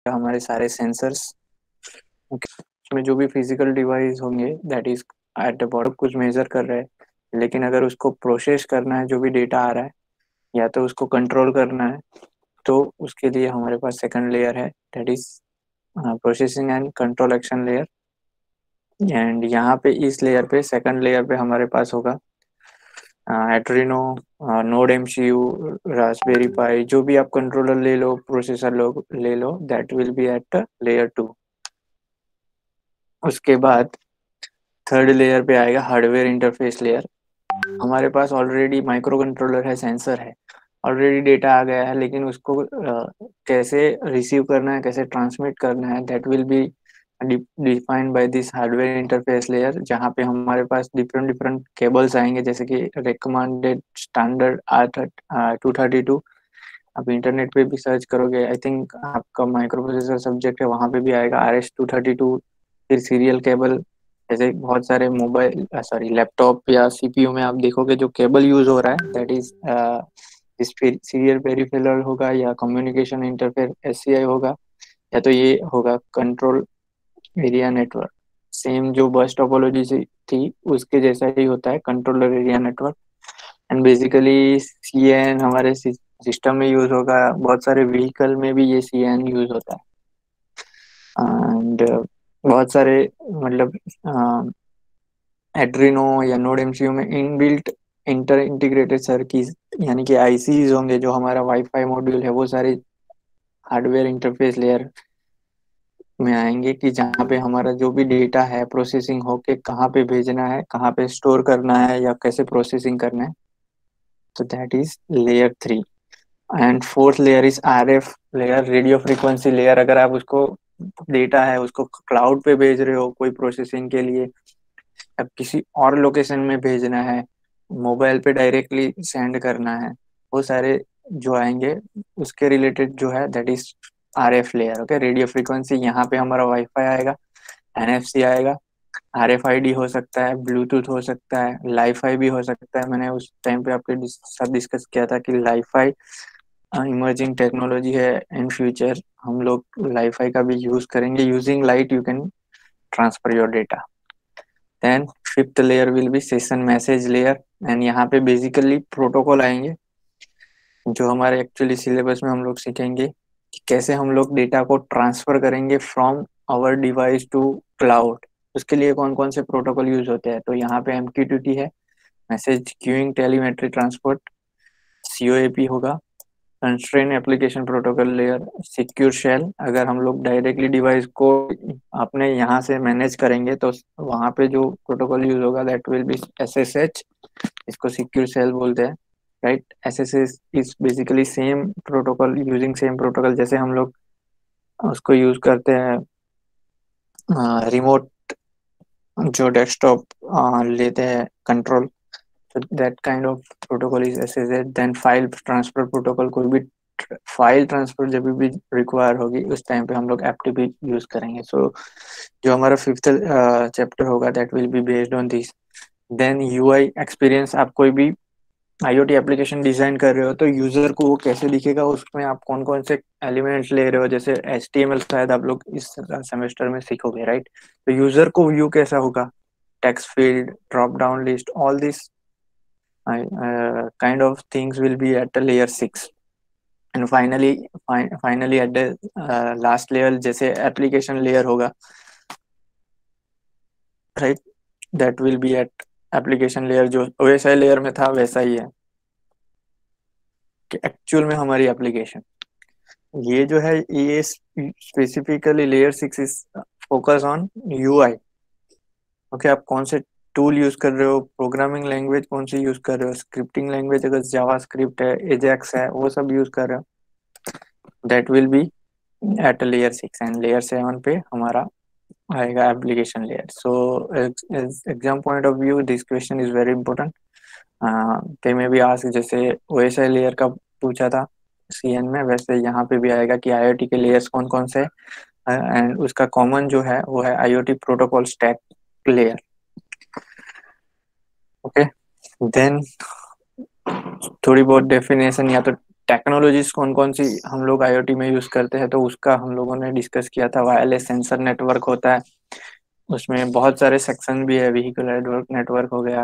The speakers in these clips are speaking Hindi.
हमारे सारे सेंसर्स। उसमें जो भी फिजिकल डिवाइस होंगे that is at the bottom कुछ मेजर कर रहे हैं, लेकिन अगर उसको प्रोसेस करना है जो भी डेटा आ रहा है या तो उसको कंट्रोल करना है, तो उसके लिए हमारे पास सेकंड लेयर है that is processing and control action layer. And यहाँ पे इस लेयर पे सेकंड लेयर पे हमारे पास होगा एड्रीनो, नोड एमसीयू, रास्पबेरी पाई, जो भी आप कंट्रोलर ले लो, प्रोसेसर ले लो, that will be at layer 2। उसके बाद थर्ड लेयर पे आएगा हार्डवेयर इंटरफेस लेयर। हमारे पास ऑलरेडी माइक्रो कंट्रोलर है, सेंसर है, ऑलरेडी डेटा आ गया है, लेकिन उसको कैसे रिसीव करना है, कैसे ट्रांसमिट करना है, that will be defined by this hardware interface layer, जहाँ पे हमारे पास डिफरेंट डिफरेंट केबल्स आएंगे, जैसे कि रिकमेंडेड स्टैंडर्ड R232। आप इंटरनेट पे भी सर्च करोगे, आई थिंक आपका माइक्रो प्रोसेसर सब्जेक्ट है, वहाँ पे भी आएगा RS-232। फिर सीरियल केबल, जैसे बहुत सारे मोबाइल सॉरी लैपटॉप या सीपीयू में आप देखोगे जो केबल यूज हो रहा है दैट इज इस सीरियल पेरिफेरल होगा या कम्युनिकेशन इंटरफेस SCI होगा, या तो ये होगा कंट्रोल एरिया नेटवर्क। सेम जो बस टोपोलॉजी से थी उसके जैसा ही होता है controller area network. And basically CN हमारे सिस्टम में यूज होगा, बहुत सारे व्हीकल में भी ये CN यूज होता है। एंड बहुत सारे मतलब एड्रीनो या नोड एमसीयू में इनबिल्ट इंटर इंटीग्रेटेड सर्किट यानी कि ICs होंगे, जो हमारा वाईफाई मॉड्यूल है, वो सारे हार्डवेयर इंटरफेस लेयर में आएंगे, कि जहाँ पे हमारा जो भी डेटा है प्रोसेसिंग होके कहाँ पे भेजना है, कहाँ पे स्टोर करना है या कैसे प्रोसेसिंग करना है। तो that is layer 3। And fourth layer is RF layer, radio frequency layer. अगर आप उसको डेटा है उसको क्लाउड पे भेज रहे हो कोई प्रोसेसिंग के लिए, अब किसी और लोकेशन में भेजना है, मोबाइल पे डायरेक्टली सेंड करना है, वो सारे जो आएंगे उसके रिलेटेड जो है that is RF layer. Okay, radio frequency, यहाँ पे हमारा वाईफाई आएगा, NFC आएगा, RFID हो सकता है, ब्लूटूथ हो सकता है, लाईफाई भी हो सकता है। मैंने उस टाइम पे आपके साथ डिस्कस किया था कि लाईफाई इमर्जिंग टेक्नोलॉजी है, इन फ्यूचर हम लोग लाईफाई का भी यूज करेंगे। Using light you can transfer your data. Then fifth layer will be session message layer. And यहाँ पे बेसिकली प्रोटोकॉल आएंगे जो हमारे एक्चुअली सिलेबस में हम लोग सीखेंगे कि कैसे हम लोग डेटा को ट्रांसफर करेंगे from our device to cloud. उसके लिए कौन कौन से प्रोटोकॉल यूज होते हैं, तो यहाँ पे MQTT है, message queuing telemetry transport, COAP होगा, constrain application protocol layer, secure shell. अगर हम लोग डायरेक्टली डिवाइस को अपने यहाँ से मैनेज करेंगे तो वहाँ पे जो प्रोटोकॉल यूज होगा दैट विल बी SSH, इसको सिक्योर शेल बोलते हैं, right. SSH is basically same protocol, using same protocol जैसे हम लोग उसको यूज करते हैं रिमोट जो डेस्कटॉप लेते हैं कंट्रोल, तो that kind of protocol is SSH। Then file transfer protocol, कोई भी फाइल ट्रांसफर जब भी रिक्वायर होगी उस टाइम पे हम लोग FTP यूज करेंगे। सो जो हमारा फिफ्थ चैप्टर होगा that will be based on this. Then UI experience, आप कोई भी IoT एप्लीकेशन डिजाइन कर रहे हो तो यूजर को वो कैसे दिखेगा, उसमें आप कौन कौन से एलिमेंट्स ले रहे हो, जैसे HTML शायद आप लोग इस सेमेस्टर में सीखोगे, राइट। तो यूजर को व्यू कैसा होगा, text field, drop down list, all this kind of things will be at the layer 6. And finally at the last layer जैसे application layer होगा, right, that will be at application layer, जो OSI layer में था वैसा ही है कि एक्चुअल में हमारी एप्लीकेशन ये जो है ये specifically layer 6 is focus on UI। Okay, आप कौन से टूल यूज कर रहे हो, प्रोग्रामिंग लैंग्वेज कौन सी यूज कर रहे हो, स्क्रिप्टिंग लैंग्वेज अगर जावा स्क्रिप्ट है, एजेक्स है, वो सब यूज कर रहे हो, that will be at layer 6। And layer 7 पे हमारा आएगा application layer. So exam point of view this question is very important. दे में भी आज जैसे OSI लेयर का पूछा था CN में, वैसे यहाँ पे भी आएगा कि IoT के लेयर्स कौन कौन से, एंड उसका कॉमन जो है वो है IoT protocol stack layer. Okay, then थोड़ी बहुत डेफिनेशन या तो टेक्नोलॉजीज कौन कौन सी हम लोग आईओटी में यूज करते हैं, तो उसका हम लोगों ने डिस्कस किया था। वायरलेस सेंसर नेटवर्क होता है, उसमें बहुत सारे सेक्शन भी है। व्हीकल नेटवर्क हो गया,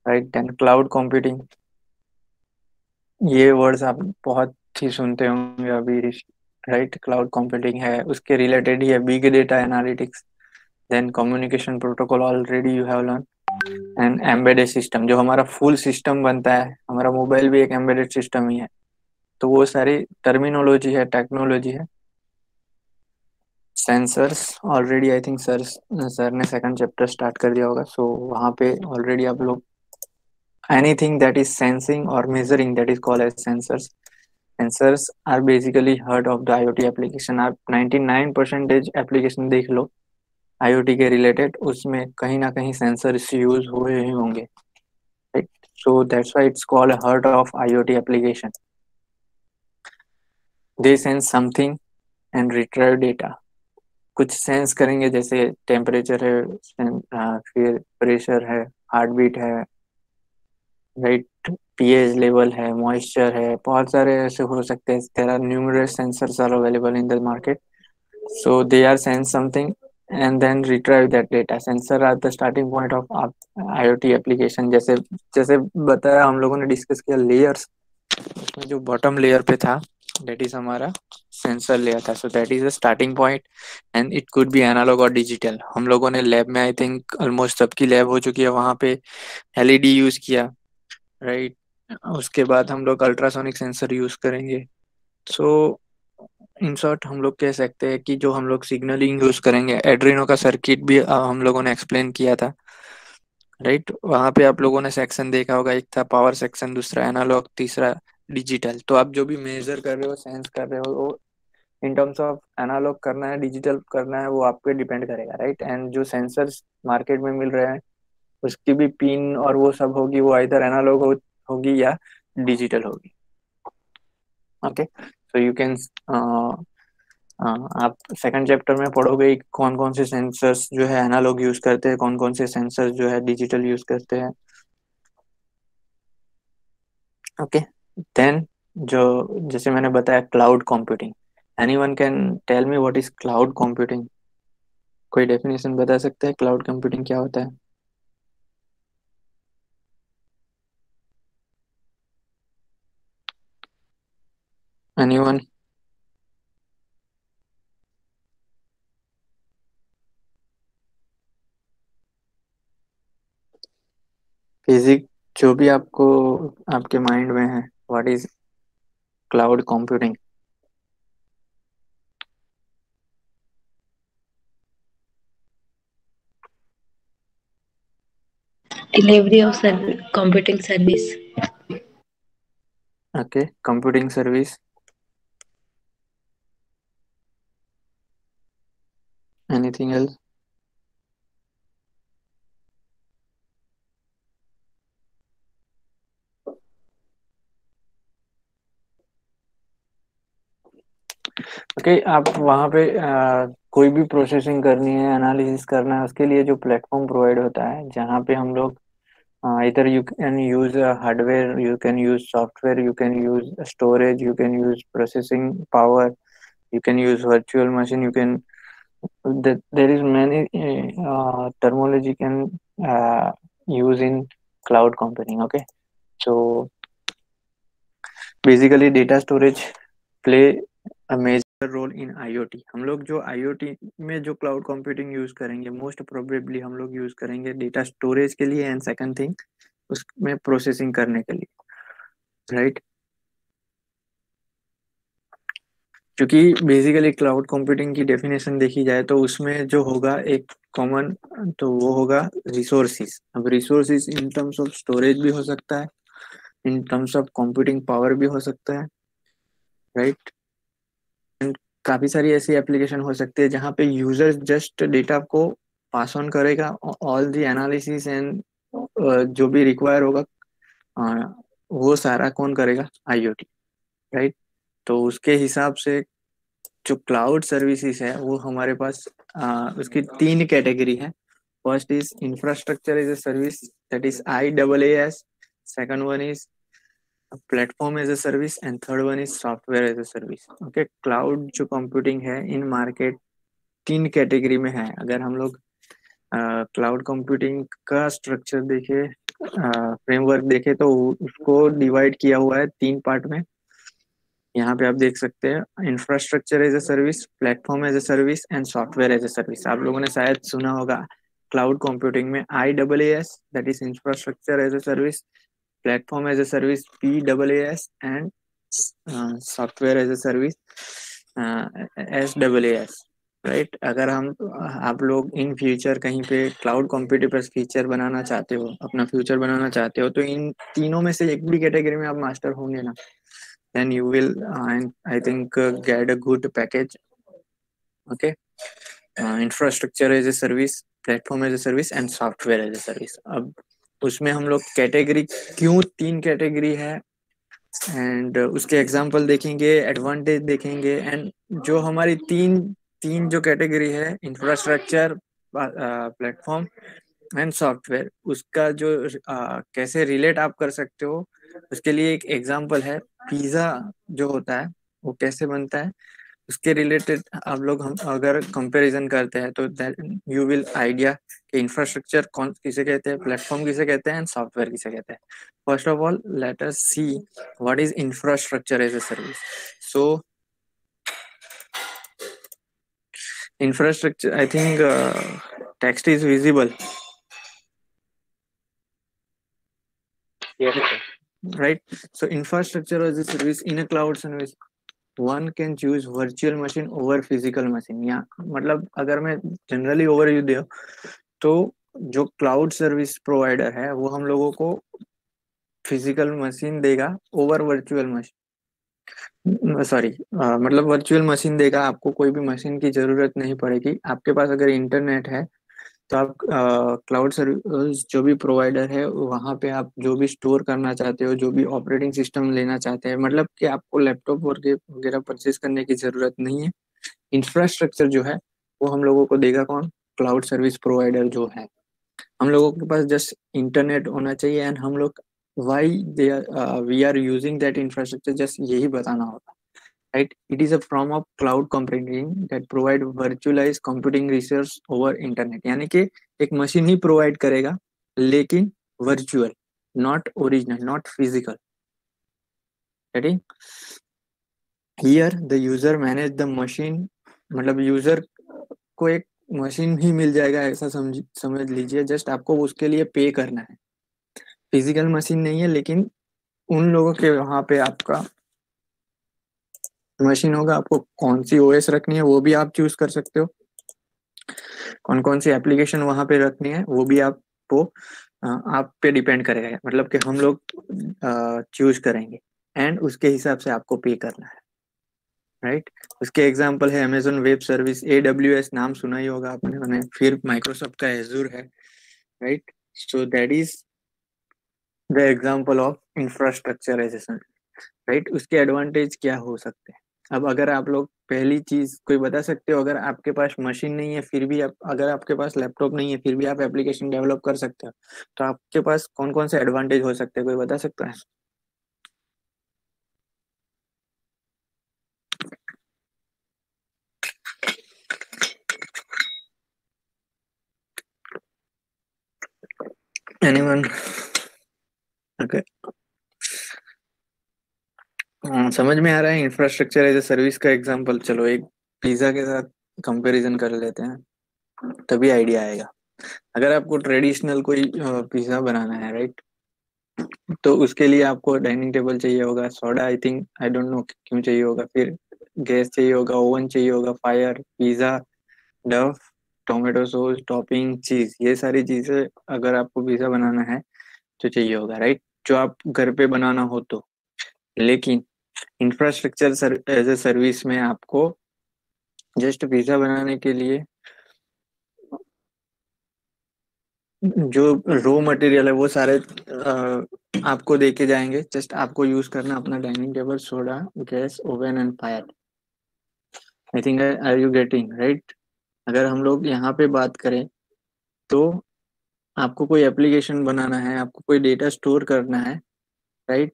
राइट। देन क्लाउड कंप्यूटिंग, ये वर्ड्स आप बहुत ही सुनते होंगे अभी, राइट। क्लाउड कंप्यूटिंग है, उसके रिलेटेड ही है big data analytics. Then communication protocol, already you have learn. And embedded system, जो हमारा फुल सिस्टम बनता है, हमारा मोबाइल भी एक एम्बेडेड सिस्टम ही है। तो वो सारी टर्मिनोलॉजी है, टेक्नोलॉजी है। Sensors, already I think sir ने सेकंड चैप्टर स्टार्ट कर दिया होगा, सो वहाँ पे ऑलरेडी आप लोग एनीथिंग दैट इज सेंसिंग और measuring that is called as sensors. Sensors are basically heart of the IoT application. आप 99% एप्लीकेशन देख लो आईओटी के रिलेटेड, उसमें कहीं ना कहीं सेंसर्स यूज हुए ही होंगे, right. So that's why it's called heart of IoT application. They sense something and retrieve data. कुछ सेंस करेंगे, जैसे टेम्परेचर है, फिर प्रेशर है, हार्ट बीट है, राइट। पीएच लेवल है, मॉइस्चर है, बहुत सारे ऐसे हो सकते हैं। There are numerous sensors are available in the market, so they are sense something and then retrieve that data. Sensor are the starting point of IoT application। जैसे जैसे बताया, हम लोगों ने डिस्कस किया लेयर्स, उसमें जो बॉटम लेयर पे था that is हमारा सेंसर लेयर था। so that is the starting point and it could be analog और डिजिटल। हम लोगों ने लैब में, आई थिंक ऑलमोस्ट सबकी लैब हो चुकी है, वहाँ पे एलईडी यूज किया, राइट। उसके बाद हम लोग अल्ट्रासोनिक सेंसर यूज करेंगे। सो इन शॉर्ट हम लोग कह सकते हैं कि जो हम लोग सिग्नलिंग यूज करेंगे, एड्रिनो का सर्किट भी हम लोगों ने एक्सप्लेन किया था, राइट। वहाँ पे आप लोगों ने सेक्शन देखा होगा, एक था पावर सेक्शन, दूसरा एनालॉग, तीसरा डिजिटल। तो आप जो भी मेजर कर रहे हो, सेंस कर रहे हो, वो इन टर्म्स ऑफ एनालॉग करना है, डिजिटल करना है, वो आप पे डिपेंड करेगा, राइट। एंड जो सेंसर्स मार्केट में मिल रहे हैं, उसकी भी पिन और वो सब होगी, वो इधर एनालॉग होगी या डिजिटल होगी। ओके, सो यू कैन, आप सेकंड चैप्टर में पढ़ोगे कौन कौन से सेंसर्स जो है एनालॉग यूज करते हैं, कौन कौन से सेंसर्स जो है डिजिटल यूज करते हैं। ओके, देन जो, जैसे मैंने बताया, cloud computing. Anyone can tell me what is cloud computing? कोई डेफिनेशन बता सकते हैं क्लाउड कंप्यूटिंग क्या होता है? एनीवन? फिजिक, जो भी आपको आपके माइंड में है, what is cloud computing? Delivery of computing service. Okay, computing service. Anything else? Okay, आप वहाँ पे कोई भी प्रोसेसिंग करनी है, एनालिसिस करना है, उसके लिए जो प्लेटफॉर्म प्रोवाइड होता है, जहाँ पे हम लोग इधर you can use hardware, you can use software, you can use storage, you can use processing power, you can use virtual machine, you can, there is many terminology can uh, use in cloud computing। Okay, so basically data storage play a major role in IoT। हम लोग जो IoT में जो क्लाउड कंप्यूटिंग यूज करेंगे, मोस्ट प्रोबेबली हम लोग यूज करेंगे डेटा स्टोरेज के लिए, एंड सेकंड थिंग उसमें प्रोसेसिंग करने के लिए, राइट। क्योंकि बेसिकली क्लाउड कंप्यूटिंग की डेफिनेशन देखी जाए तो उसमें जो होगा एक कॉमन, तो वो होगा रिसोर्सिस। अब resources in terms of storage भी हो सकता है, in terms of computing power भी हो सकता है, राइट। काफी सारी ऐसी एप्लीकेशन हो सकती है जहाँ पे यूजर जस्ट डेटा को पास ऑन करेगा, ऑल द एनालिसिस एंड जो भी रिक्वायर होगा, अ, वो सारा कौन करेगा? IoT, right. तो उसके हिसाब से जो क्लाउड सर्विसेज है वो हमारे पास, उसकी तीन कैटेगरी है। First is infrastructure as a service, that is IaaS। Second one is platform as a service and third one is software as a service. Okay, cloud जो कंप्यूटिंग है इन मार्केट तीन कैटेगरी में है। अगर हम लोग क्लाउड कंप्यूटिंग का स्ट्रक्चर देखे, फ्रेमवर्क देखे, तो उसको डिवाइड किया हुआ है तीन पार्ट में। यहाँ पे आप देख सकते हैं infrastructure as a service, platform as a service and software as a service. आप लोगों ने शायद सुना होगा क्लाउड कंप्यूटिंग में IaaS, that is infrastructure as a service, platform as a service PaaS and software as a service SaaS, right. अगर हम आप लोग इन फ्यूचर कहीं पे क्लाउड कंप्यूटिंग पर फीचर बनाना चाहते हो, अपना फ्यूचर बनाना चाहते हो, तो इन तीनों में से एक भी कैटेगरी में आप मास्टर होंगे ना, then you will I think get a good package. Okay, infrastructure as a service, platform as a service and software as a service। अब उसमें हम लोग कैटेगरी, क्यों तीन कैटेगरी है, एंड उसके एग्जांपल देखेंगे, एडवांटेज देखेंगे, एंड जो हमारी तीन तीन जो कैटेगरी है, इंफ्रास्ट्रक्चर, प्लेटफॉर्म एंड सॉफ्टवेयर, उसका जो कैसे रिलेट आप कर सकते हो, उसके लिए एक एग्जांपल है। पिज्जा जो होता है वो कैसे बनता है, उसके रिलेटेड आप लोग हम अगर कंपैरिजन करते हैं तो यू विल आइडिया कि इंफ्रास्ट्रक्चर कौन किसे कहते हैं, प्लेटफॉर्म किसे कहते हैं एंड सॉफ्टवेयर किसे कहते हैं। First of all let us see what is infrastructure as a service. So infrastructure, I think text is visible, Yes, sir. right? So infrastructure as a service in a cloud service, one can choose virtual machine over physical machine। या मतलब अगर मैं जनरली ओवरव्यू दे तो जो क्लाउड सर्विस प्रोवाइडर है वो हम लोगों को फिजिकल मशीन देगा ओवर वर्चुअल मशीन, सॉरी, मतलब वर्चुअल मशीन देगा, आपको कोई भी मशीन की जरूरत नहीं पड़ेगी। आपके पास अगर इंटरनेट है तो आप क्लाउड सर्विस जो भी प्रोवाइडर है वहाँ पे आप जो भी स्टोर करना चाहते हो, जो भी ऑपरेटिंग सिस्टम लेना चाहते हैं, मतलब कि आपको लैपटॉप वगैरह परचेज करने की जरूरत नहीं है। इंफ्रास्ट्रक्चर जो है वो हम लोगों को देगा कौन, क्लाउड सर्विस प्रोवाइडर जो है। हम लोगों के पास जस्ट इंटरनेट होना चाहिए, एंड हम लोग why they we are using that infrastructure, just यही बताना होगा, right? It is a form of cloud computing that provide virtualized computing resource over internet। यानी कि एक मशीन ही प्रोवाइड करेगा लेकिन virtual, not original, not physical. Here the user manage the machine, मतलब यूजर को एक मशीन ही मिल जाएगा ऐसा समझ लीजिए, जस्ट आपको उसके लिए पे करना है। फिजिकल मशीन नहीं है, लेकिन उन लोगों के वहां पे आपका मशीन होगा। आपको कौन सी ओएस रखनी है वो भी आप चूज कर सकते हो, कौन कौन सी एप्लीकेशन वहां पे रखनी है वो भी आपको आप पे डिपेंड करेगा, मतलब कि हम लोग चूज करेंगे एंड उसके हिसाब से आपको पे करना है, राइट। उसके एग्जांपल है अमेजोन वेब सर्विस, AWS नाम सुना ही होगा आपने, मैंने फिर माइक्रोसॉफ्ट का एजूर है, right. So that is the example of infrastructure as a service, right. उसके एडवांटेज क्या हो सकते हैं। अब अगर आप लोग पहली चीज कोई बता सकते हो, अगर आपके पास मशीन नहीं है फिर भी आप, अगर आपके पास लैपटॉप नहीं है फिर भी आप एप्लीकेशन डेवलप कर सकते हो, तो आपके पास कौन कौन से एडवांटेज हो सकते हैं, कोई बता सकता है। एनीवन? ओके, समझ में आ रहा है इंफ्रास्ट्रक्चर एज ए सर्विस का एग्जांपल। चलो एक पिज्जा के साथ कंपैरिजन कर लेते हैं, तभी आइडिया आएगा। अगर आपको ट्रेडिशनल कोई पिज्जा बनाना है, राइट, तो उसके लिए आपको डाइनिंग टेबल चाहिए होगा, soda, I think, I don't know क्यों चाहिए होगा, फिर गैस चाहिए होगा, ओवन चाहिए होगा, fire, pizza Dove, tomato sauce, topping, चीज, ये सारी चीजें अगर आपको पिज्जा बनाना है तो चाहिए होगा, राइट, जो आप घर पे बनाना हो तो। लेकिन इंफ्रास्ट्रक्चर एज ए सर्विस में आपको जस्ट पिज्जा बनाने के लिए जो रो मटेरियल है वो सारे आपको देके जाएंगे, जस्ट आपको यूज करना अपना dining table, soda, gas, oven and fire. I think, are you getting right. अगर हम लोग यहाँ पे बात करें तो आपको कोई एप्लीकेशन बनाना है, आपको कोई डेटा स्टोर करना है, राइट,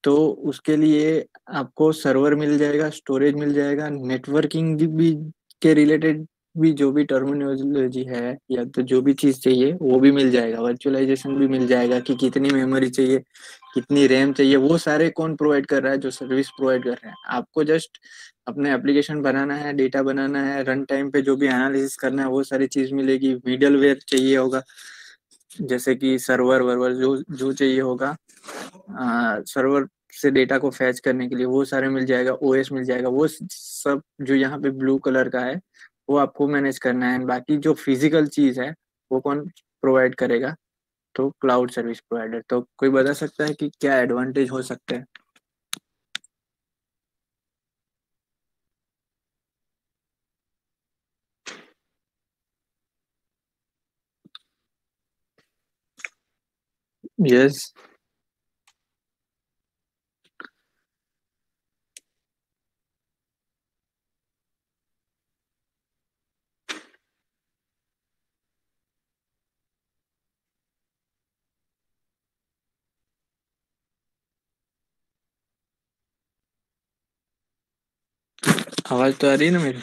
तो उसके लिए आपको सर्वर मिल जाएगा, स्टोरेज मिल जाएगा, नेटवर्किंग भी के रिलेटेड भी जो भी टर्मिनोलॉजी है या तो जो भी चीज़ चाहिए वो भी मिल जाएगा, वर्चुअलाइजेशन भी मिल जाएगा कि कितनी मेमोरी चाहिए, कितनी रैम चाहिए, वो सारे कौन प्रोवाइड कर रहा है, जो सर्विस प्रोवाइड कर रहे हैं। आपको जस्ट अपने एप्लीकेशन बनाना है, डेटा बनाना है, रन टाइम पे जो भी एनालिसिस करना है वो सारी चीज़ मिलेगी। मिडलवेयर चाहिए होगा, जैसे कि सर्वर वर्वर जो जो चाहिए होगा सर्वर से डेटा को फैच करने के लिए, वो सारे मिल जाएगा। ओएस मिल जाएगा, वो सब जो यहाँ पे ब्लू कलर का है वो आपको मैनेज करना है। बाकी जो फिजिकल चीज है वो कौन प्रोवाइड करेगा, तो क्लाउड सर्विस प्रोवाइडर। तो कोई बता सकता है कि क्या एडवांटेज हो सकते हैं? यस। आवाज तो आ रही है ना मेरी?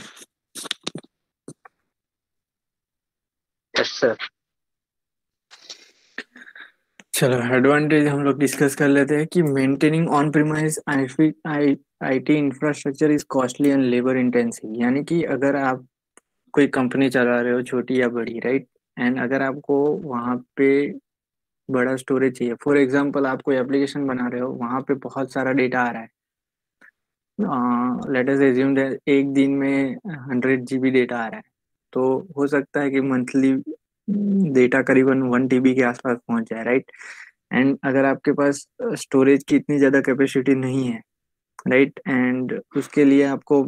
Yes sir. चलो, एडवांटेज हम लोग डिस्कस कर लेते हैं कि maintaining on premise IT infrastructure is costly and labour intensive. यानी कि अगर आप कोई कंपनी चला रहे हो, छोटी या बड़ी, राइट, एंड अगर आपको वहाँ पे बड़ा स्टोरेज चाहिए, फॉर एग्जांपल आप कोई एप्लीकेशन बना रहे हो, वहाँ पे बहुत सारा डेटा आ रहा है, लेट अस एज्यूम दैट एक दिन में 100 GB डेटा आ रहा है, तो हो सकता है कि मंथली डेटा करीबन 1 TB के आसपास पहुंच जाए, राइट। एंड अगर आपके पास स्टोरेज की इतनी ज़्यादा कैपेसिटी नहीं है, राइट, एंड उसके लिए आपको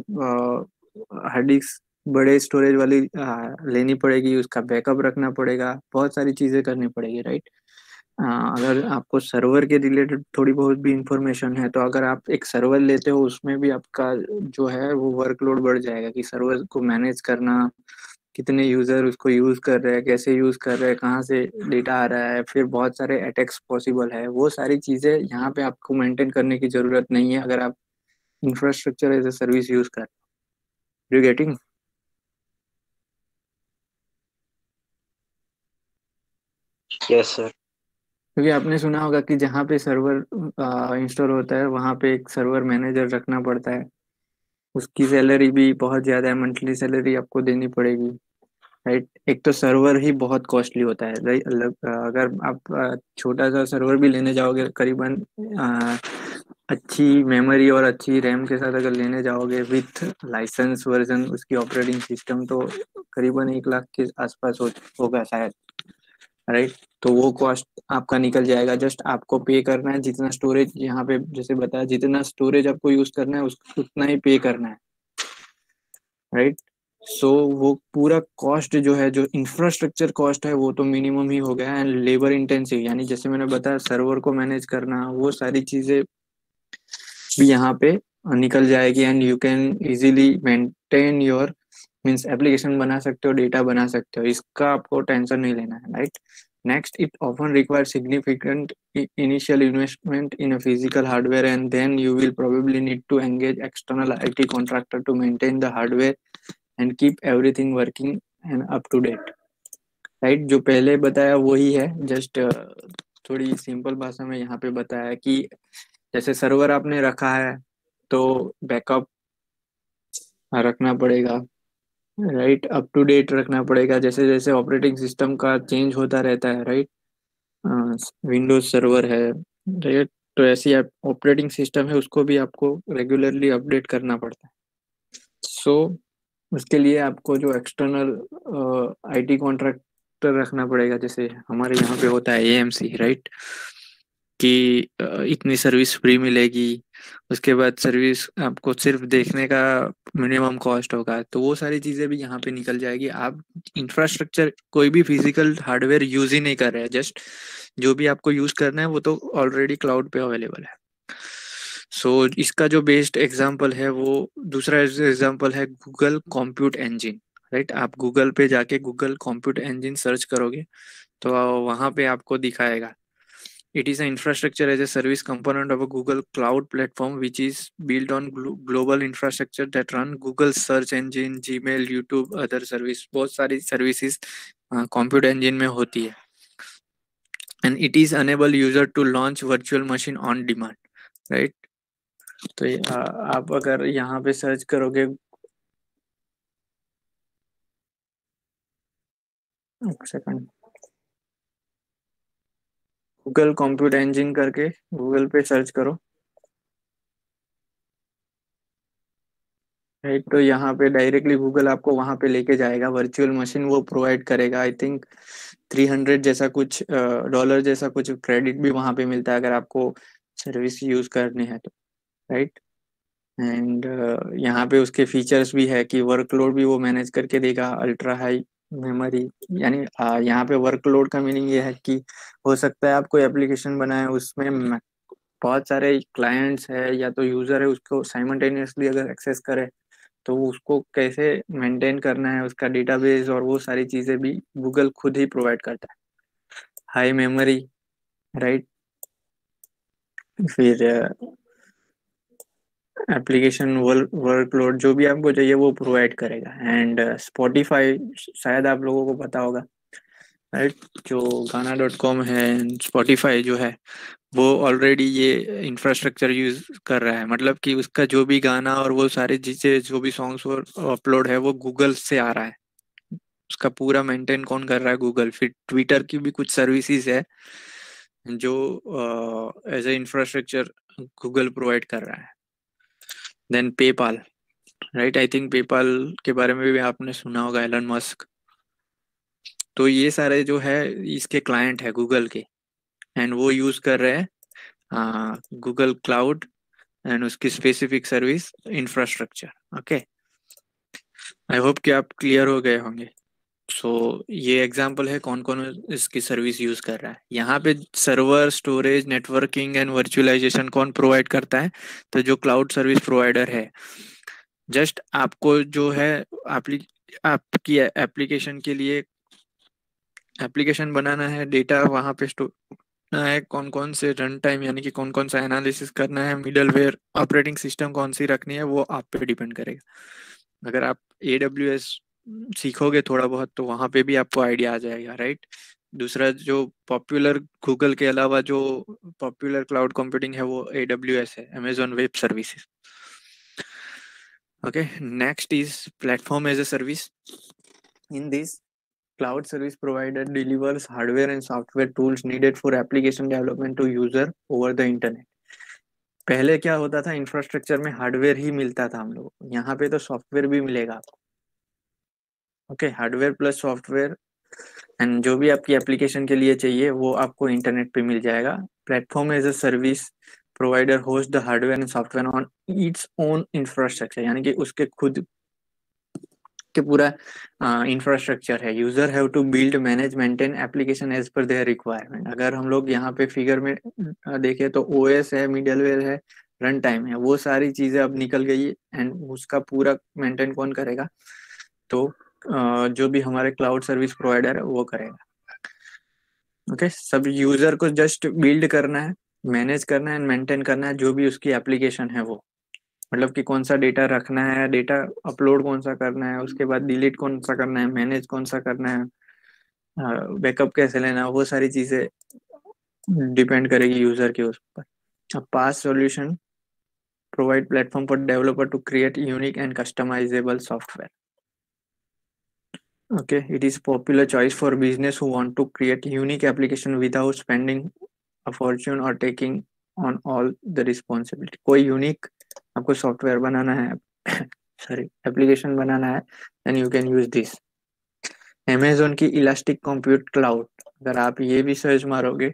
हार्ड डिस्क बड़े स्टोरेज वाली लेनी पड़ेगी, उसका बैकअप रखना पड़ेगा, बहुत सारी चीज़ें करनी पड़ेगी, राइट। अगर आपको सर्वर के रिलेटेड थोड़ी बहुत भी इंफॉर्मेशन है, तो अगर आप एक सर्वर लेते हो उसमें भी आपका जो है वो वर्कलोड बढ़ जाएगा कि सर्वर को मैनेज करना, कितने यूजर उसको यूज कर रहे हैं, कैसे यूज कर रहे हैं, कहाँ से डेटा आ रहा है, फिर बहुत सारे अटैक्स पॉसिबल है। वो सारी चीजें यहाँ पे आपको मेंटेन करने की जरूरत नहीं है अगर आप infrastructure as a service use कर। You getting? Yes sir. क्योंकि आपने सुना होगा कि जहाँ पे सर्वर इंस्टॉल होता है वहाँ पे एक सर्वर मैनेजर रखना पड़ता है, उसकी सैलरी भी बहुत ज्यादा है, मंथली सैलरी आपको देनी पड़ेगी, राइट। एक तो सर्वर ही बहुत कॉस्टली होता है, राइट। अगर आप छोटा सा सर्वर भी लेने जाओगे, करीबन अ, अच्छी मेमोरी और अच्छी रैम के साथ अगर लेने जाओगे विथ लाइसेंस वर्जन, उसकी ऑपरेटिंग सिस्टम, तो करीबन 1 लाख के आसपास होगा शायद, राइट। तो वो कॉस्ट आपका निकल जाएगा, जस्ट आपको पे करना है जितना स्टोरेज यहाँ पे जैसे बताया, जितना स्टोरेज आपको यूज करना है उतना ही पे करना है, राइट। सो वो पूरा कॉस्ट जो है, जो इंफ्रास्ट्रक्चर कॉस्ट है, वो तो मिनिमम ही हो गया है। लेबर इंटेंसिव, यानी जैसे मैंने बताया सर्वर को मैनेज करना, वो सारी चीजें भी यहाँ पे निकल जाएगी, and you can easily maintain your means application बना सकते हो, डेटा बना सकते हो, इसका आपको टेंशन नहीं लेना है, right. Next, it often require significant initial investment in a physical hardware, and then you will probably need to engage external IT contractor to maintain the hardware and keep everything working and up to date, right. जो पहले बताया वही है, जस्ट थोड़ी सिंपल भाषा में यहाँ पे बताया कि जैसे सर्वर आपने रखा है तो बैकअप रखना पड़ेगा, राइट, अप टू डेट रखना पड़ेगा, जैसे जैसे ऑपरेटिंग सिस्टम का चेंज होता रहता है, राइट। विंडोज सर्वर है, राइट, तो ऐसी ऑपरेटिंग सिस्टम है, उसको भी आपको रेगुलरली अपडेट करना पड़ता है। सो उसके लिए आपको जो एक्सटर्नल आईटी कॉन्ट्रैक्टर रखना पड़ेगा, जैसे हमारे यहाँ पे होता है एएमसी, राइट, कि इतनी सर्विस फ्री मिलेगी, उसके बाद सर्विस आपको सिर्फ देखने का मिनिमम कॉस्ट होगा, तो वो सारी चीज़ें भी यहाँ पे निकल जाएगी। आप इंफ्रास्ट्रक्चर कोई भी फिजिकल हार्डवेयर यूज ही नहीं कर रहे हैं, जस्ट जो भी आपको यूज करना है वो तो ऑलरेडी क्लाउड पे अवेलेबल है। सो इसका जो बेस्ट एग्जांपल है, वो दूसरा एग्जांपल है गूगल कॉम्प्यूट इंजन, राइट। आप गूगल पे जाके गूगल कॉम्प्यूट इंजन सर्च करोगे तो वहां पे आपको दिखाएगा It is an infrastructure as a service component of a Google Cloud platform, which is built on global infrastructure that run Google search engine, Gmail, YouTube, other service. बहुत सारी सर्विसेज कंप्यूटर इंजन में होती है. And it is enable user to launch virtual machine on demand, right? तो आप अगर यहाँ पे सर्च करोगे, एक सेकंड, गूगल कंप्यूटर इंजन करके गूगल पे सर्च करो, राइट? तो यहाँ पे डायरेक्टली गूगल आपको वहां पे लेके जाएगा, वर्चुअल मशीन वो प्रोवाइड करेगा. आई थिंक 300 जैसा कुछ डॉलर जैसा कुछ क्रेडिट भी वहां पे मिलता है अगर आपको सर्विस यूज करनी है तो, राइट? एंड यहाँ पे उसके फीचर्स भी है कि वर्कलोड भी वो मैनेज करके देगा, अल्ट्रा हाई मेमोरी. यानी यहाँ पे वर्कलोड का मीनिंग ये है कि हो सकता है आप कोई एप्लीकेशन बनाए, उसमें बहुत सारे क्लाइंट्स है या तो यूजर है, उसको साइमल्टेनियसली अगर एक्सेस करे तो उसको कैसे मेंटेन करना है, उसका डेटाबेस और वो सारी चीजें भी गूगल खुद ही प्रोवाइड करता है. High memory, right? फिर एप्लीकेशन वर्कलोड जो भी आपको चाहिए वो प्रोवाइड करेगा. एंड स्पॉटिफाई शायद आप लोगों को पता होगा, राइट? जो गाना.com है, स्पॉटिफाई जो है वो ऑलरेडी ये इंफ्रास्ट्रक्चर यूज कर रहा है. मतलब कि उसका जो भी गाना और वो सारे चीजें जो भी सॉन्ग्स अपलोड है वो गूगल से आ रहा है. उसका पूरा मेंटेन कौन कर रहा है? गूगल. फिर ट्विटर की भी कुछ सर्विसेज है जो as a infrastructure Google provide कर रहा है. Then PayPal, right? I think PayPal के बारे में भी आपने सुना होगा, एलन मस्क. तो ये सारे जो है इसके क्लाइंट है गूगल के, एंड वो यूज कर रहे हैं गूगल क्लाउड एंड उसकी specific service infrastructure. Okay, I hope कि आप क्लियर हो गए होंगे. सो ये एग्जांपल है कौन कौन इसकी सर्विस यूज कर रहा है. यहाँ पे server, storage, networking and virtualization कौन प्रोवाइड करता है? तो जो क्लाउड सर्विस प्रोवाइडर है. जस्ट आपको जो है आपकी एप्लीकेशन के लिए एप्लीकेशन बनाना है, डेटा वहां पे स्टोर करना है, कौन कौन से रन टाइम यानी कि कौन कौन सा एनालिसिस करना है, मिडलवेयर ऑपरेटिंग सिस्टम कौन सी रखनी है, वो आप पे डिपेंड करेगा. अगर आप AWS सीखोगे थोड़ा बहुत तो वहां पे भी आपको आइडिया आ जाएगा, राइट? दूसरा जो पॉपुलर गूगल के अलावा जो पॉपुलर क्लाउड कंप्यूटिंग है वो AWS है, Amazon web services. Okay, next is platform as a service. In this, cloud service provider delivers hardware and software tools needed for application development to user over the internet. पहले क्या होता था, इंफ्रास्ट्रक्चर में हार्डवेयर ही मिलता था हम लोग, यहाँ पे तो सॉफ्टवेयर भी मिलेगा आपको. Okay, hardware plus software and जो भी आपकी एप्लीकेशन के लिए चाहिए वो आपको इंटरनेट पे मिल जाएगा. Platform as a service provider host the hardware and software on its own infrastructure, यानी कि उसके खुद के पूरा इंफ्रास्ट्रक्चर है. User have to build, manage, maintain application as per their requirement. अगर हम लोग यहाँ पे फिगर में देखें तो ओएस है, मिडलवेयर है, रन टाइम है, वो सारी चीजें अब निकल गई. एंड उसका पूरा मेंटेन कौन करेगा? तो जो भी हमारे क्लाउड सर्विस प्रोवाइडर है वो करेगा. ओके, सब यूजर को जस्ट बिल्ड करना है, मैनेज करना है एंड मेंटेन करना है जो भी उसकी एप्लीकेशन है वो. मतलब कि कौन सा डेटा रखना है, डेटा अपलोड कौन सा करना है, उसके बाद डिलीट कौन सा करना है, मैनेज कौन सा करना है, बैकअप कैसे लेना है, वो सारी चीजें डिपेंड करेगी यूजर के उस पर. अब PaaS solution provide platform for developer to create unique and customizable software. Okay, it is popular choice for business who want to create unique application without spending a fortune or taking on all the responsibility. कोई यूनिक आपको सॉफ्टवेयर बनाना है, सॉरी, एप्लीकेशन बनाना है, then you can use this. Amazon की इलास्टिक कंप्यूट क्लाउड, अगर आप ये भी सर्च मारोगे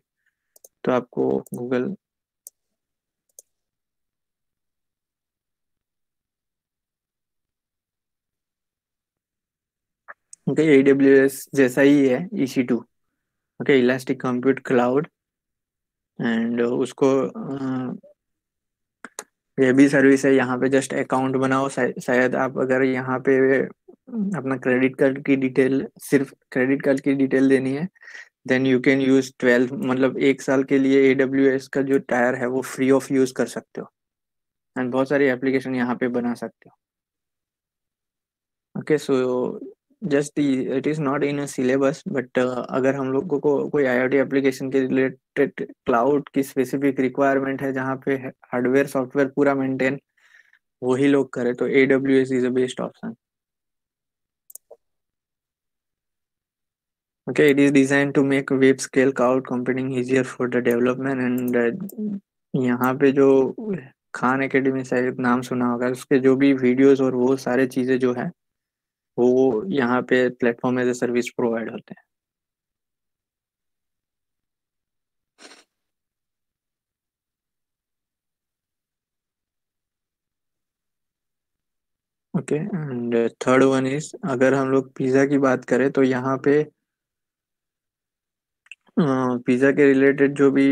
तो आपको गूगल ओके AWS जैसा ही है, EC2. Okay, elastic compute cloud. And उसको ये भी सर्विस है. यहाँ पे जस्ट अकाउंट बनाओ. शायद आप अगर यहाँ पे अपना क्रेडिट कार्ड की डिटेल, सिर्फ क्रेडिट कार्ड की डिटेल देनी है, देन यू कैन यूज 12, मतलब 1 साल के लिए AWS का जो टायर है वो फ्री ऑफ यूज कर सकते हो, एंड बहुत सारी एप्लीकेशन यहाँ पे बना सकते हो। Okay, so just it is not in a syllabus, but अगर हम लोगों को कोई IoT एप्लीकेशन के रिलेटेड क्लाउड की स्पेसिफिक रिक्वायरमेंट है जहाँ पे हार्डवेयर सॉफ्टवेयर पूरा मेंटेन वही लोग करे, तो AWS is a best option. Okay, it is designed to make web scale cloud computing easier for the development, and यहाँ पे जो खान एकेडमी शायद नाम सुना होगा, उसके जो भी वीडियोस और वो सारे चीजें जो है वो यहाँ पे platform as a service provide होते हैं। Okay, and third one is, अगर हम लोग पिज्ज़ा की बात करें तो यहाँ पे पिज्ज़ा के रिलेटेड जो भी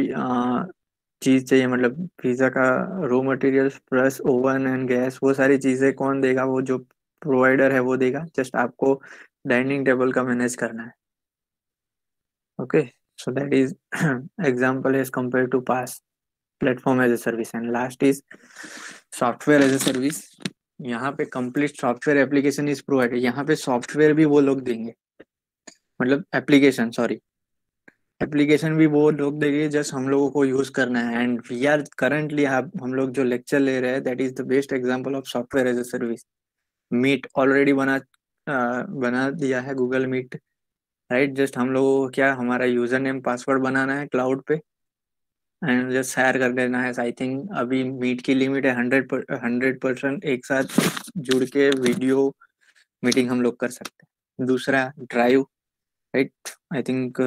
चीज़ चाहिए, मतलब पिज्ज़ा का raw materials plus oven and gas, वो सारी चीज़ें कौन देगा? वो जो प्रोवाइडर है वो देगा, जस्ट आपको डाइनिंग टेबल का मैनेज करना है। Okay, so that is example as compare to PaaS platform as a service, and last is software as a service. यहाँ पे complete software application is provided, यहाँ पे सॉफ्टवेयर भी वो लोग देंगे, मतलब एप्लीकेशन, सॉरी, एप्लीकेशन भी वो लोग देंगे, जस्ट हम लोगों को यूज करना है। एंड वी आर करंटली, हम लोग जो लेक्चर ले रहे हैं, that is the best example of software as a service. Meet already बना दिया है गूगल मीट, राइट? जस्ट हम लोगों को क्या, हमारा यूजर नेम पासवर्ड बनाना है क्लाउड पे एंड जस्ट शेयर कर देना है। आई थिंक अभी मीट की लिमिट है 100% एक साथ जुड़ के वीडियो मीटिंग हम लोग कर सकते हैं। दूसरा drive, right? I think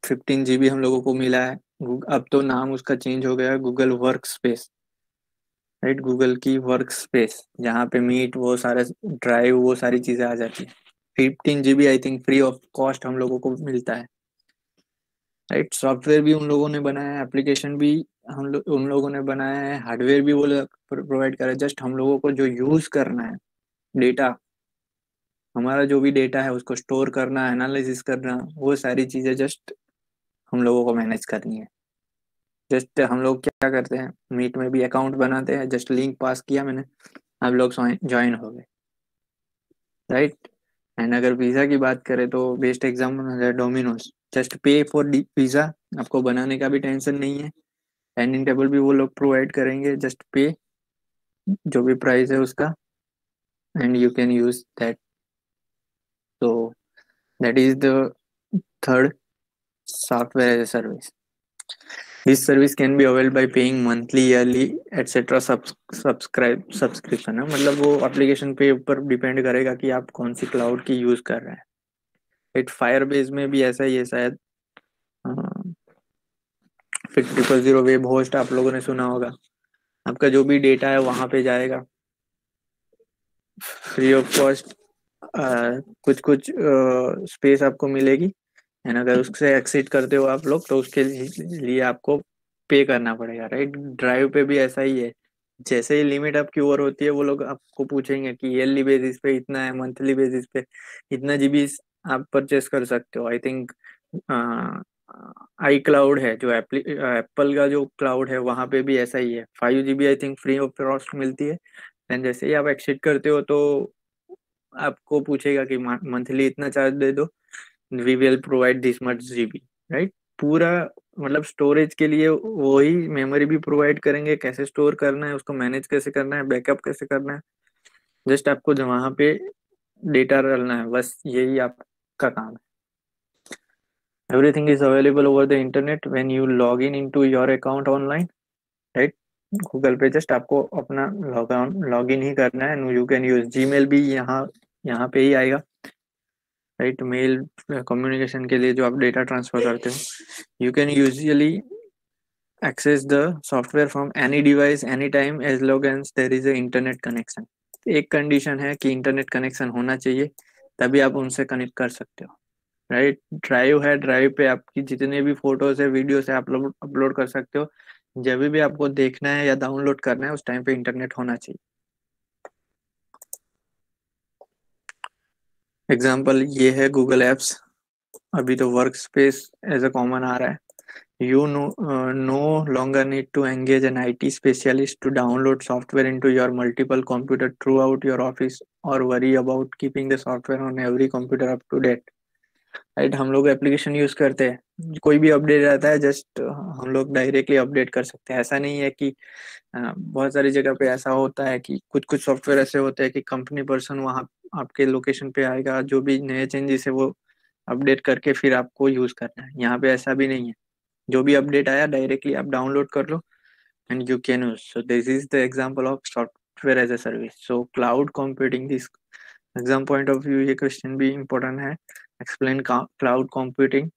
15 GB हम लोगों को मिला है। अब तो नाम उसका चेंज हो गया, Google work space, right? Google की वर्क स्पेस, जहाँ पे मीट, वो सारे ड्राइव, वो सारी चीजें आ जाती है। 15 GB I think free of cost हम लोगों को मिलता है, राइट? सॉफ्टवेयर भी उन लोगों ने बनाया है, एप्लीकेशन भी हम लोग उन लोगों ने बनाया है, हार्डवेयर भी वो लोग प्रोवाइड कर रहे हैं, जस्ट हम लोगों को जो यूज करना है, डेटा, हमारा जो भी डेटा है उसको स्टोर करना, एनालिसिस करना, वो सारी चीजें जस्ट हम लोगों को मैनेज करनी है। जस्ट हम लोग क्या करते हैं, मीट में भी अकाउंट बनाते हैं, जस्ट लिंक पास किया मैंने, आप लोग ज्वाइन हो गए, राइट? एंड अगर पिज्ज़ा की बात करें तो बेस्ट एग्जाम्पल है डोमिनोज। जस्ट पे फॉर पिज्ज़ा, आपको बनाने का भी टेंशन नहीं है, डाइनिंग टेबल भी वो लोग प्रोवाइड करेंगे, जस्ट पे जो भी प्राइस है उसका, and you can use that. तो that is the third, software as a service. This service can be availed by paying monthly, yearly etcetera subscription है, मतलब वो एप्लीकेशन पे ऊपर डिपेंड करेगा कि आप कौन सी क्लाउड की यूज कर रहे हैं। इट फायर बेस में भी ऐसा ही है शायद, फिर 000 वेब होस्ट आप लोगों ने सुना होगा, आपका जो भी डेटा है वहां पे जाएगा फ्री ऑफ कॉस्ट। कुछ कुछ स्पेस आपको मिलेगी, एंड अगर उससे एक्सीड करते हो आप लोग तो उसके लिए आपको पे करना पड़ेगा, राइट? ड्राइव पे भी ऐसा ही है, जैसे ही लिमिट आपकी ओवर होती है वो लोग आपको पूछेंगे कि ईयरली बेसिस पे इतना है, मंथली बेसिस पे इतना जीबी आप परचेस कर सकते हो। आई थिंक आई क्लाउड है जो एप्पल का जो क्लाउड है, वहां पे भी ऐसा ही है, 5 GB I think free of cost मिलती है। एंड जैसे ही आप एक्सीड करते हो तो आपको पूछेगा कि मंथली इतना चार्ज दे दो, we will provide this much GB, right? पूरा, मतलब स्टोरेज के लिए वही मेमोरी भी प्रोवाइड करेंगे, कैसे स्टोर करना है उसको, मैनेज कैसे करना है, बैकअप कैसे करना है, जस्ट आपको वहां पे डेटा डालना है, बस यही आपका काम है। Everything is available over the internet when you log in into your account online, right? Google पे जस्ट आपको अपना लॉग इन ही करना है, यू कैन यूज जीमेल भी, यहाँ यहाँ पे ही आएगा, राइट? मेल कम्युनिकेशन के लिए जो आप डेटा ट्रांसफर करते हो, you can usually access the software from any device anytime as long as there is a internet connection। एक कंडीशन है कि इंटरनेट कनेक्शन होना चाहिए, तभी आप उनसे कनेक्ट कर सकते हो, राइट? ड्राइव है, ड्राइव पे आपकी जितने भी फोटोज है, वीडियोस है, आप लोग अपलोड कर सकते हो। जब भी आपको देखना है या डाउनलोड करना है उस टाइम पे इंटरनेट होना चाहिए। एग्जाम्पल ये है गूगल एप्स, अभी तो workspace as a common आ रहा है. You no longer need to engage an IT specialist to download software into your multiple computer throughout your office or worry about keeping the software on every computer up to date. Right, हम लोग एप्लीकेशन यूज करते हैं, कोई भी अपडेट आता है जस्ट हम लोग डायरेक्टली अपडेट कर सकते हैं. ऐसा नहीं है कि बहुत सारी जगह पे ऐसा होता है कि कुछ कुछ सॉफ्टवेयर ऐसे होते हैं कि कंपनी पर्सन वहाँ आपके लोकेशन पे आएगा, जो भी नए चेंजेस है वो अपडेट करके फिर आपको यूज करना है. यहाँ पे ऐसा भी नहीं है, जो भी अपडेट आया डायरेक्टली आप डाउनलोड कर लो and you can use. So this is the example of software as a service. So cloud computing, this exam point of view ये क्वेश्चन भी इम्पोर्टेंट है. Explain cloud computing,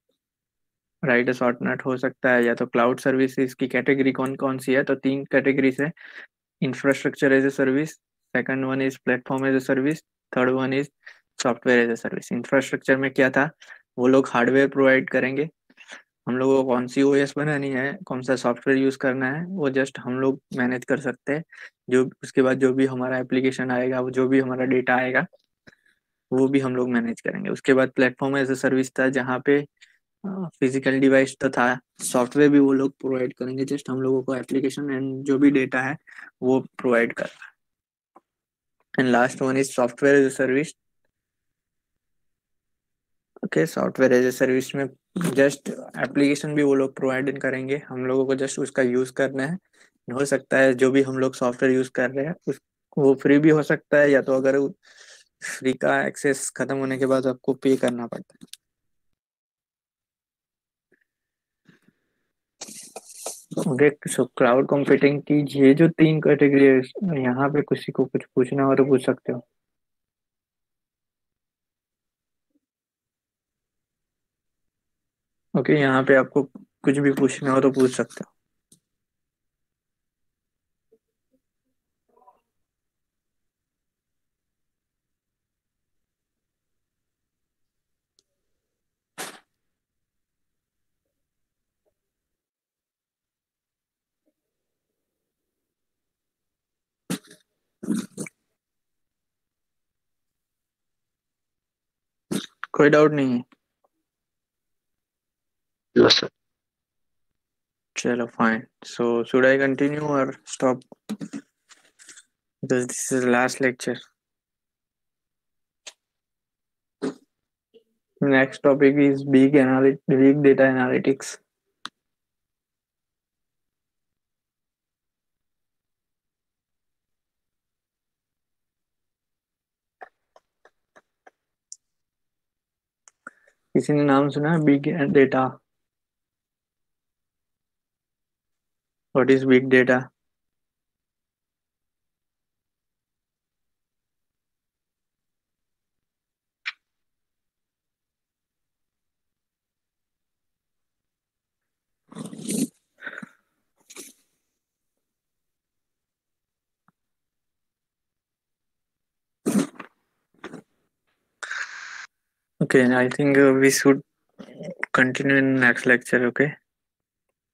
write a short note हो सकता है. या तो क्लाउड सर्विसेज की कैटेगरी कौन कौन सी है, तो तीन कैटेगरीज है. Infrastructure as a service, second one is platform as a service, third one is software as a service. Infrastructure में क्या था, वो लोग हार्डवेयर प्रोवाइड करेंगे, हम लोगों को कौन सी ओएस बनानी है, कौन सा सॉफ्टवेयर यूज करना है, वो जस्ट हम लोग मैनेज कर सकते हैं. जो उसके बाद जो भी हमारा एप्लीकेशन आएगा, वो जो भी हमारा डेटा आएगा, वो भी हम लोग मैनेज करेंगे. उसके बाद प्लेटफॉर्म एज ए सर्विस था, जहाँ पे फिजिकल डिवाइस तो था, सॉफ्टवेयर भी वो लोग प्रोवाइड करेंगे, जस्ट हम लोगों को एप्लीकेशन एंड जो भी डेटा है वो प्रोवाइड कर. And last one is software as a service. Okay, software as a service में जस्ट एप्लीकेशन भी वो लोग प्रोवाइड करेंगे, हम लोगों को जस्ट उसका यूज करना है. हो सकता है जो भी हम लोग सॉफ्टवेयर यूज कर रहे हैं उस वो फ्री भी हो सकता है, या तो अगर फ्री का एक्सेस खत्म होने के बाद आपको पे करना पड़ता है. ओके, सो क्लाउड कंप्यूटिंग की ये जो तीन कैटेगरी है, यहाँ पे किसी को कुछ पूछना हो तो पूछ सकते हो. ओके, यहाँ पे आपको कुछ भी पूछना हो तो पूछ सकते हो. कोई डाउट नहीं है. Yes, sir. चलो fine. So should I continue और stop, this is last lecture. Next topic is big data analytics. किसी ने नाम सुना है big data? What is big data? Okay, I think we should continue in next lecture. Okay,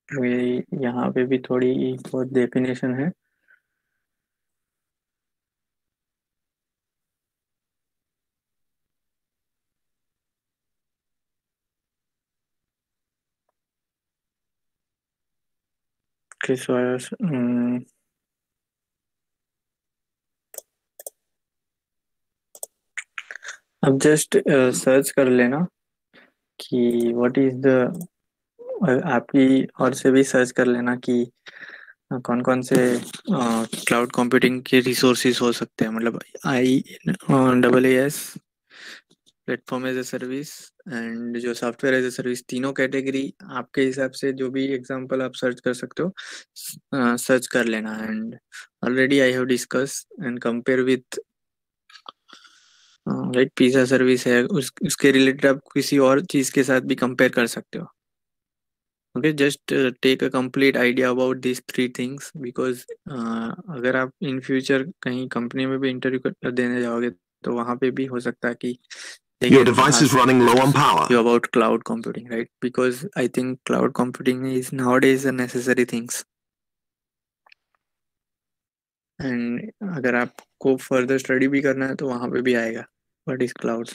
यहाँ पे भी थोड़ी बहुत डेफिनेशन है. किस वजह से अब जस्ट सर्च कर लेना कि व्हाट इज द, आपकी और से भी सर्च कर लेना कि कौन कौन से क्लाउड कंप्यूटिंग के रिसोर्सेज हो सकते हैं. मतलब I double S, platform as a service and जो सॉफ्टवेयर एज ए सर्विस, तीनों कैटेगरी आपके हिसाब से जो भी एग्जांपल आप सर्च कर सकते हो, सर्च कर लेना. And already I have discuss and compare with, right, pizza service है, उसके रिलेटेड आप किसी और चीज के साथ भी कंपेयर कर सकते हो. Okay, just take a complete idea about this three things, because अगर आप इन फ्यूचर कहीं कंपनी में भी इंटरव्यू देने जाओगे तो वहां पे भी हो सकता है कि they Your can device is ask running low on power. you about cloud computing, right? Because I think cloud computing is nowadays a necessary things. And अगर आपको फर्दर स्टडी भी करना है तो वहां पे भी आएगा what is cloud.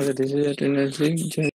Okay, this is a tendency.